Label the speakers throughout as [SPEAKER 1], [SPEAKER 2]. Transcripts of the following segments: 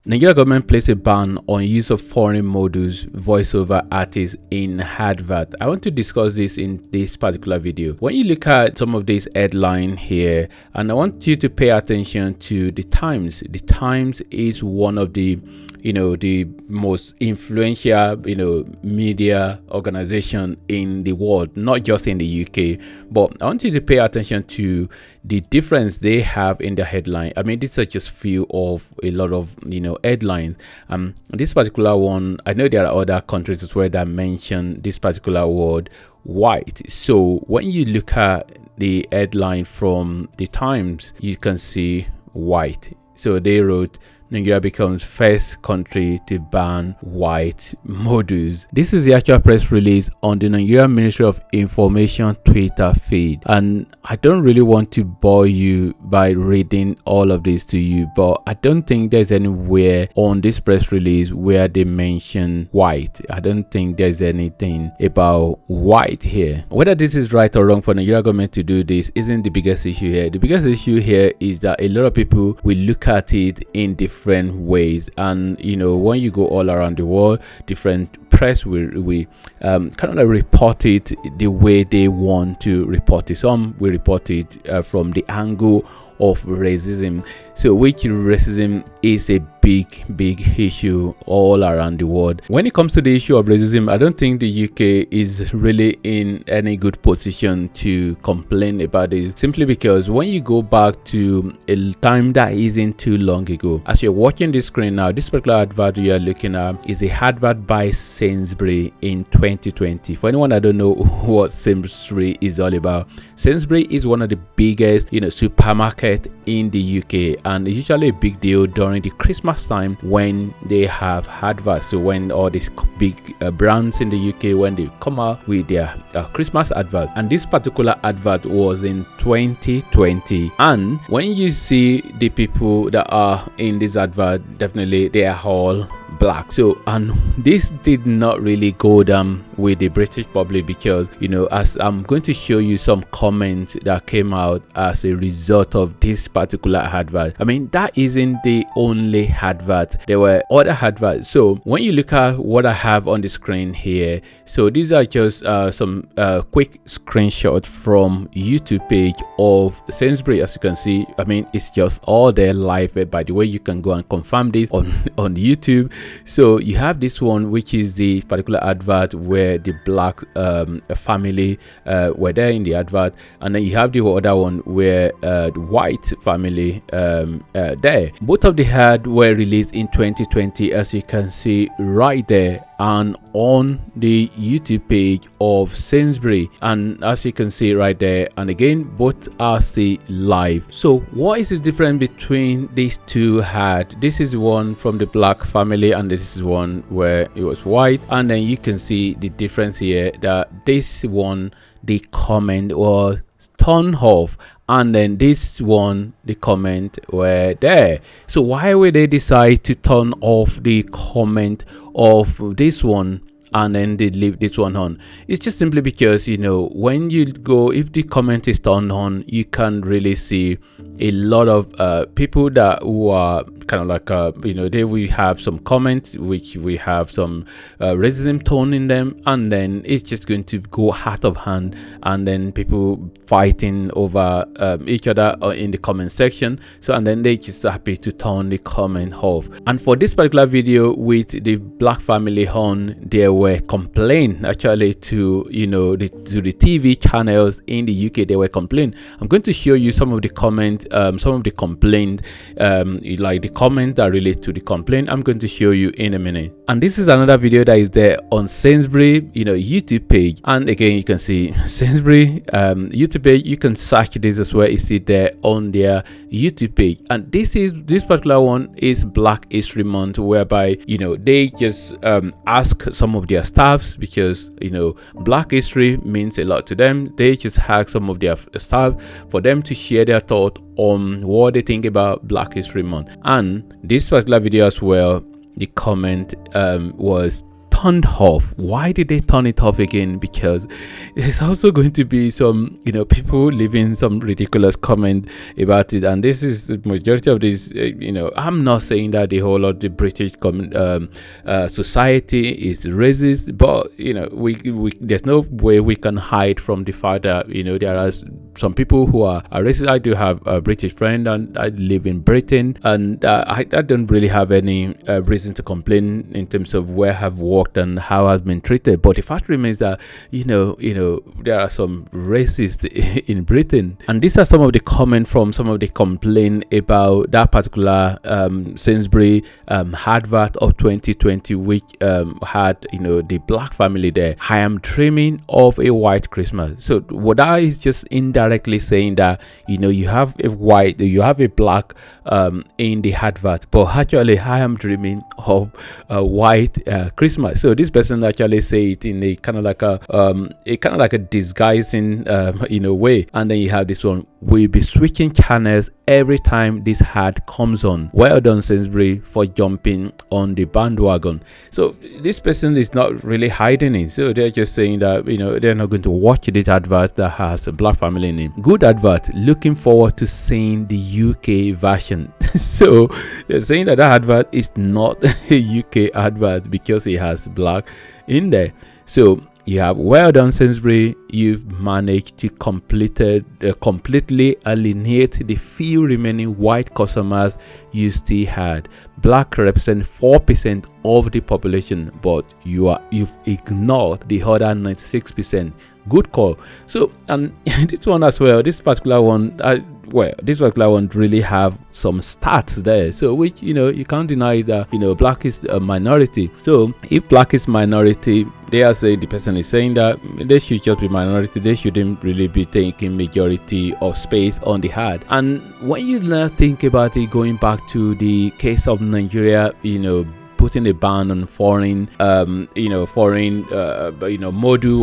[SPEAKER 1] Nigeria government placed a ban on use of foreign models voiceover artists in advert. I want to discuss this in this particular video. When you look at some of these headline here, and I want you to pay attention to the Times. The Times is one of the the most influential media organization in the world, not just in the UK. But I want you to pay attention to the difference they have in the headline. I mean, these are just few of a lot of headlines. This particular one, I know there are other countries as well that mention this particular word, white. So when you look at the headline from the Times, you can see white. So they wrote, Nigeria becomes first country to ban white models. This is the actual press release on the Nigerian Ministry of Information Twitter feed. And I don't really want to bore you by reading all of this to you, but I don't think there's anywhere on this press release where they mention white. I don't think there's anything about white here. Whether this is right or wrong for Nigeria government to do this isn't the biggest issue here. The biggest issue here is that a lot of people will look at it in different ways, and when you go all around the world, different press will kind of like report it the way they want to report it. Some will report it from the angle of racism, so which racism is a big issue all around the world. When it comes to the issue of racism, I don't think the UK is really in any good position to complain about it, simply because when you go back to a time that isn't too long ago, as you're watching this screen now, this particular advert you are looking at is a advert by Sainsbury in 2020. For anyone that don't know what Sainsbury is all about, Sainsbury is one of the biggest supermarket in the UK, and it's usually a big deal during the Christmas time when they have adverts. So when all these big brands in the UK, when they come out with their Christmas advert, and this particular advert was in 2020, and when you see the people that are in this advert, definitely they are all black. So, and this did not really go down with the British public, because as I'm going to show you some comments that came out as a result of this particular advert. I mean, that isn't the only advert. There were other adverts. So when you look at what I have on the screen here, so these are just some quick screenshots from YouTube page of Sainsbury. As you can see, I mean, it's just all there live. By the way, you can go and confirm this on YouTube. So you have this one, which is the particular advert where the black family were there in the advert, and then you have the other one where the white family there. Both of the ads were released in 2020, as you can see right there, and on the YouTube page of Sainsbury, and as you can see right there, and again both are still live. So what is the difference between these two ads? This is one from the black family, and this is one where it was white, and then you can see the difference here, that this one the comment was turned off, and then this one the comment were there. So why would they decide to turn off the comment of this one and then they leave this one on? It's just simply because when you go, if the comment is turned on, you can really see a lot of people that who are kind of like they will have some comments which we have some racism tone in them, and then it's just going to go out of hand, and then people fighting over each other in the comment section. So, and then they just happy to turn the comment off. And for this particular video with the black family on, there were complaints actually to the TV channels in the UK. They were complaining. I'm going to show you some of the comment, some of the complaint, like the comment that relate to the complaint. I'm going to show you in a minute. And this is another video that is there on Sainsbury YouTube page, and again you can see Sainsbury YouTube page. You can search this as well. You see there on their YouTube page, and this particular one is Black History Month, whereby they just ask some of their staffs, because Black history means a lot to them. They just ask some of their staff for them to share their thought on what they think about Black History Month. And this particular video as well, the comment was turned off. Why did they turn it off again? Because there's also going to be some, people leaving some ridiculous comment about it. And this is the majority of this, I'm not saying that the whole of the British society is racist, but, we there's no way we can hide from the fact that, there are some people who are racist. I do have a British friend and I live in Britain, and I don't really have any reason to complain in terms of where I've worked and how I've been treated. But the fact remains that there are some racists in Britain, and these are some of the comments from some of the complaint about that particular Sainsbury advert of 2020, which had the black family there. I am dreaming of a white Christmas. So what that is just indirectly saying that you have a black in the advert, but actually I am dreaming of a white Christmas. So this person actually say it in a kind of like a disguising way. And then you have this one: we'll be switching channels every time this ad comes on. Well done, Sainsbury, for jumping on the bandwagon. So this person is not really hiding it. So they're just saying that they're not going to watch this advert that has a black family name. Good advert. Looking forward to seeing the UK version. So they're saying that advert is not a UK advert because it has black in there. So you have, well done, Sainsbury, you've managed to completely alienate the few remaining white customers you still had. Black represent 4% of the population, but you've ignored the other 96%. Good call. So, and this one as well, this particular one really have some stats there. So which you can't deny that black is a minority. So if black is minority, they are saying, the person is saying that they should just be minority. They shouldn't really be taking majority of space on the ad. And when you now think about it, going back to the case of Nigeria, putting a ban on foreign module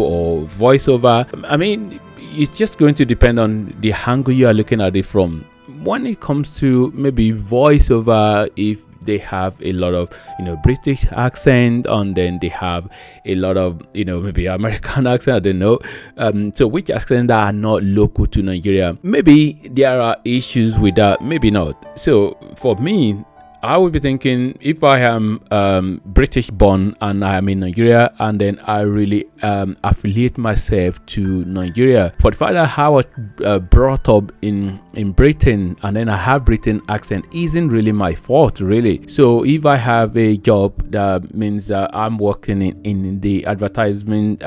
[SPEAKER 1] or voiceover. I mean, it's just going to depend on the angle you are looking at it from. When it comes to maybe voiceover, if they have a lot of British accent, and then they have a lot of maybe American accent, I don't know, so which accents that are not local to Nigeria, maybe there are issues with that, maybe not. So for me, I would be thinking, if I am British born and I am in Nigeria, and then I really affiliate myself to Nigeria, for the fact that I was brought up in Britain and then I have Britain accent isn't really my fault, really. So if I have a job that means that I'm working in the advertisement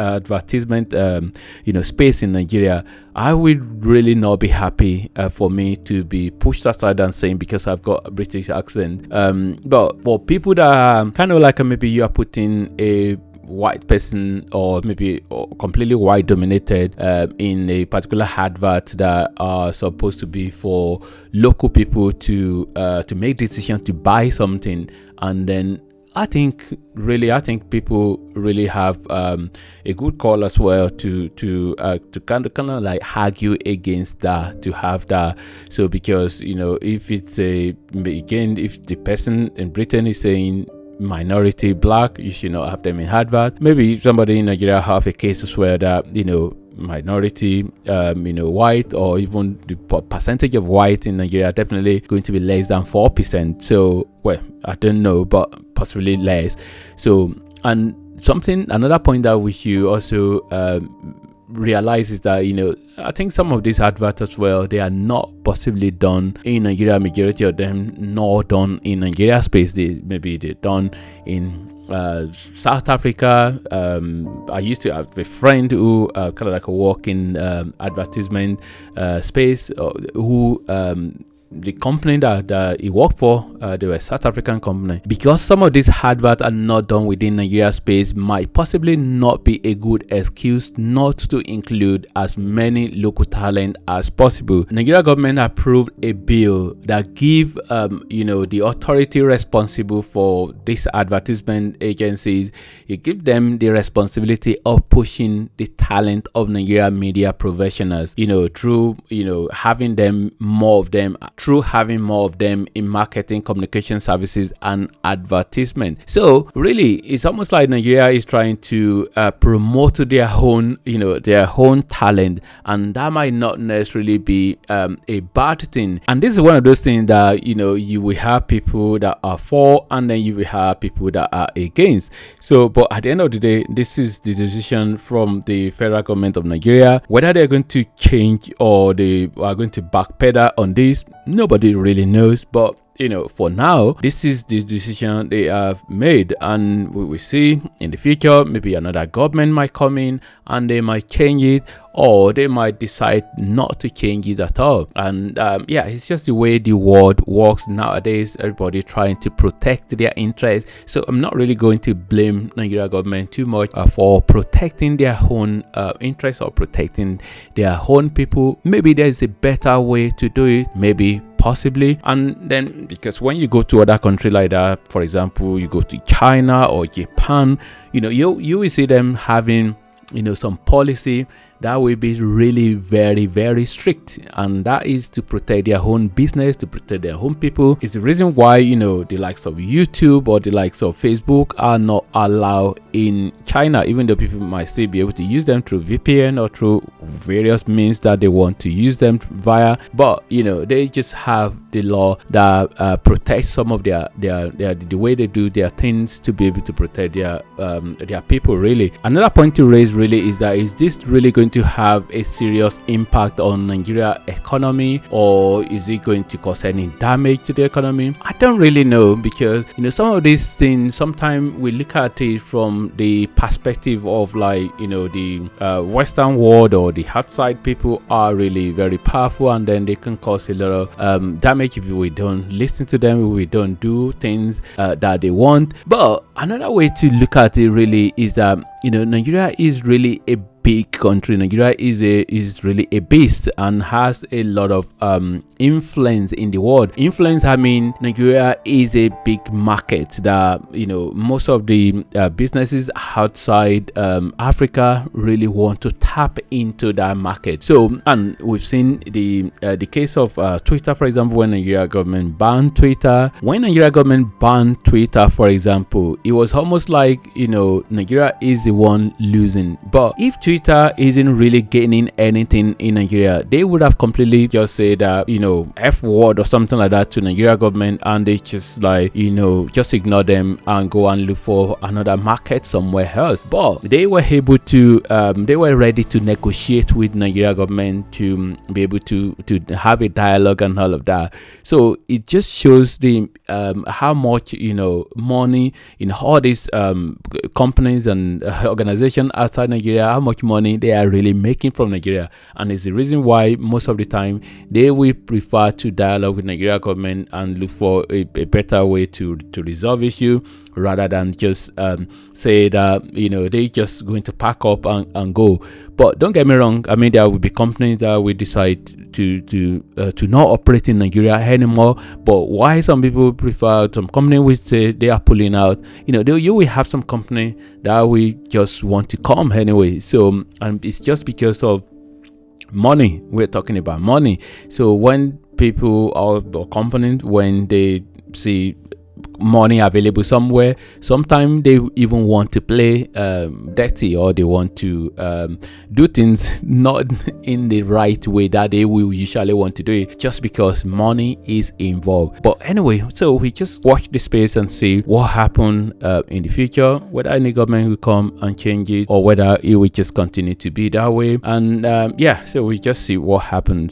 [SPEAKER 1] space in Nigeria, I would really not be happy for me to be pushed aside and saying because I've got a British accent. But for people that are kind of like maybe you are putting a white person or maybe completely white dominated in a particular advert that are supposed to be for local people to make decisions to buy something, and then I think people really have a good call as well to kind of like argue against that, to have that. So because if it's if the person in Britain is saying minority black, you should not have them in advert. Maybe somebody in Nigeria have a case as well that minority white, or even the percentage of white in Nigeria definitely going to be less than 4%. So well, I don't know, but possibly less. So, and another point that we should also realize is that I think some of these adverts as well, they are not possibly done in Nigeria. Majority of them not done in Nigeria space. They're done in South Africa. I used to have a friend who kind of like work in advertisement space, who the company that he worked for, they were a South African company. Because some of these adverts are not done within Nigeria space, might possibly not be a good excuse not to include as many local talent as possible. Nigeria government approved a bill that give the authority responsible for these advertisement agencies, it give them the responsibility of pushing the talent of Nigeria media professionals, through having them, more of them through having more of them in marketing, communication services, and advertisement. So really, it's almost like Nigeria is trying to promote their own, their own talent, and that might not necessarily be a bad thing. And this is one of those things that you will have people that are for, and then you will have people that are against. So, but at the end of the day, this is the decision from the federal government of Nigeria. Whether they're going to change or they are going to backpedal on this, nobody really knows. But for now, this is the decision they have made, and we will see in the future. Maybe another government might come in and they might change it, or they might decide not to change it at all. And yeah, it's just the way the world works nowadays. Everybody trying to protect their interests. So I'm not really going to blame Nigeria government too much for protecting their own interests or protecting their own people. Maybe there's a better way to do it, maybe, possibly. And then, because when you go to other countries like that, for example, you go to China or Japan, you will see them having some policy that will be really very, very strict, and that is to protect their own business, to protect their own people. It's the reason why the likes of YouTube or the likes of Facebook are not allowed in China, even though people might still be able to use them through VPN or through various means that they want to use them via. But they just have the law that protects some of their the way they do their things, to be able to protect their people. Really, another point to raise really is that, is this really going to have a serious impact on Nigeria economy, or is it going to cause any damage to the economy? I don't really know, because some of these things, sometimes we look at it from the perspective of the Western world, or the outside people are really very powerful, and then they can cause a lot of damage if we don't listen to them, if we don't do things that they want. But another way to look at it really is that Nigeria is really a big country. Nigeria is really a beast and has a lot of influence in the world. Influence, I mean, Nigeria is a big market that most of the businesses outside Africa really want to tap into that market. So, and we've seen the case of Twitter, for example. When Nigeria government banned Twitter, for example, it was almost like Nigeria is the one losing. But if Twitter isn't really gaining anything in Nigeria, they would have completely just said that F word or something like that to Nigeria government, and they just just ignore them and go and look for another market somewhere else. But they were able to they were ready to negotiate with Nigeria government to be able to have a dialogue and all of that. So it just shows the how much money in all these companies and organizations outside Nigeria, how much money they are really making from Nigeria. And it's the reason why most of the time they will prefer to dialogue with Nigeria government and look for a better way to resolve issue, rather than just say that they just going to pack up and go. But don't get me wrong, I mean, there will be companies that will decide to not operate in Nigeria anymore. But why some people prefer, some company which say they are pulling out, you will have some company that we just want to come anyway. So, and it's just because of money. We're talking about money. So when people or companies, when they see money available somewhere, sometimes they even want to play dirty, or they want to do things not in the right way that they will usually want to do it, just because money is involved. But anyway, so we just watch the space and see what happens in the future, whether any government will come and change it, or whether it will just continue to be that way. And yeah, so we just see what happens.